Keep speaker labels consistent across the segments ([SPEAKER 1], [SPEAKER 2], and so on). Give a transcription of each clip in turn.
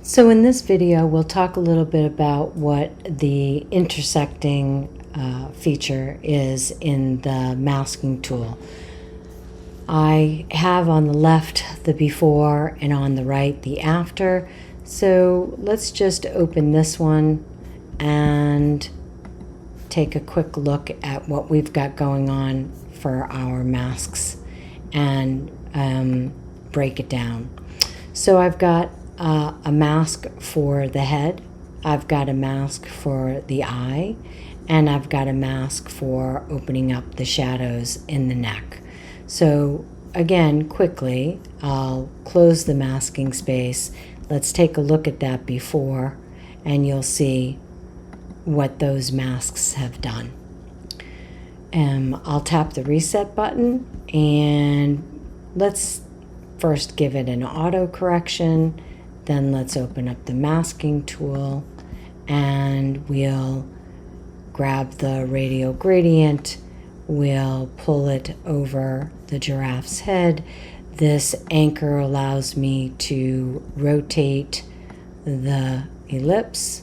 [SPEAKER 1] So in this video, we'll talk a little bit about what the intersecting feature is in the masking tool. I have on the left the before and on the right the after. So let's just open this one and take a quick look at what we've got going on for our masks and break it down. So I've got a mask for the head, I've got a mask for the eye, and I've got a mask for opening up the shadows in the neck. So again, quickly, I'll close the masking space. Let's take a look at that before, and you'll see what those masks have done. I'll tap the reset button, and let's first give it an auto correction. Then let's open up the masking tool and we'll grab the radial gradient. We'll pull it over the giraffe's head. This anchor allows me to rotate the ellipse,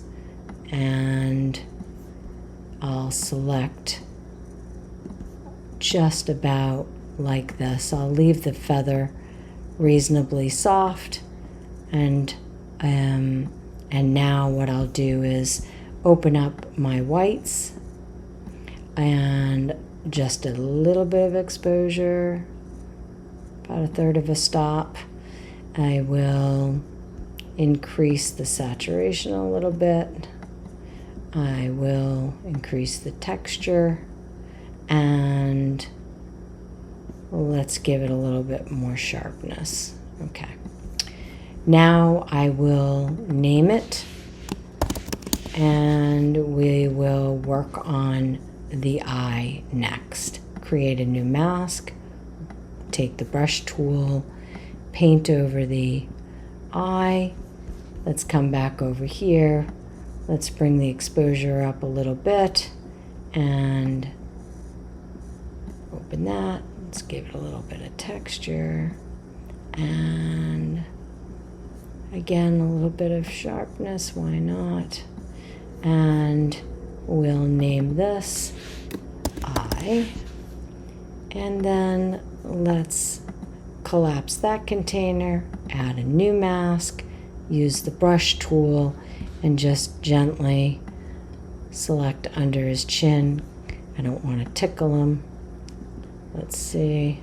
[SPEAKER 1] and I'll select just about like this. I'll leave the feather reasonably soft. And now what I'll do is open up my whites and just a little bit of exposure, about a third of a stop. I will increase the saturation a little bit. I will increase the texture, and let's give it a little bit more sharpness. Okay. Now I will name it, and we will work on the eye next. Create a new mask, take the brush tool, paint over the eye. Let's come back over here. Let's bring the exposure up a little bit and open that. Let's give it a little bit of texture, and again, a little bit of sharpness, why not? And we'll name this eye. And then let's collapse that container, add a new mask, use the brush tool, and just gently select under his chin. I don't want to tickle him. Let's see.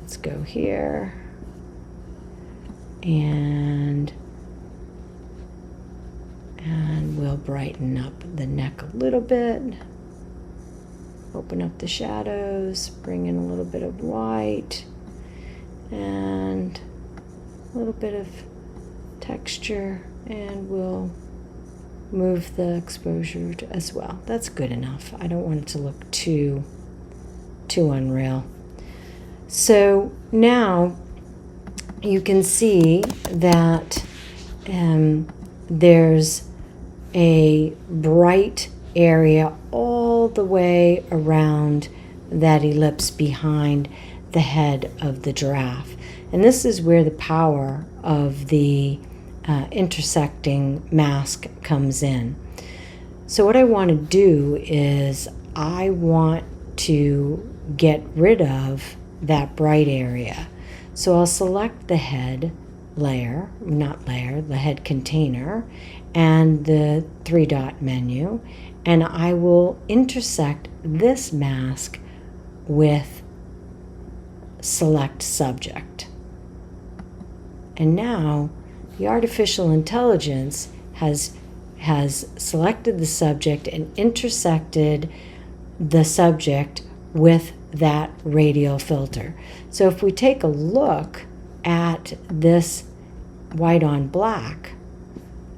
[SPEAKER 1] Let's go here. And we'll brighten up the neck a little bit, open up the shadows, bring in a little bit of white and a little bit of texture, and we'll move the exposure as well. That's good enough. I don't want it to look too unreal. So now you can see that there's a bright area all the way around that ellipse behind the head of the giraffe. And this is where the power of the intersecting mask comes in. So what I want to do is I want to get rid of that bright area. So I'll select the head layer, the head container, and the 3-dot menu, and I will intersect this mask with select subject. And now the artificial intelligence has selected the subject and intersected the subject with that radial filter. So if we take a look at this white on black,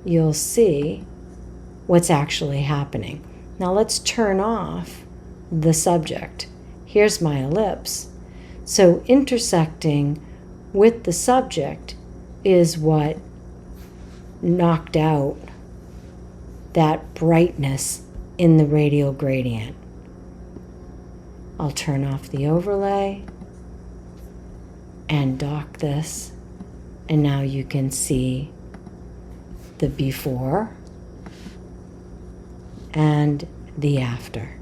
[SPEAKER 1] you'll see what's actually happening. Now let's turn off the subject. Here's my ellipse. So intersecting with the subject is what knocked out that brightness in the radial gradient. I'll turn off the overlay and dock this, and now you can see the before and the after.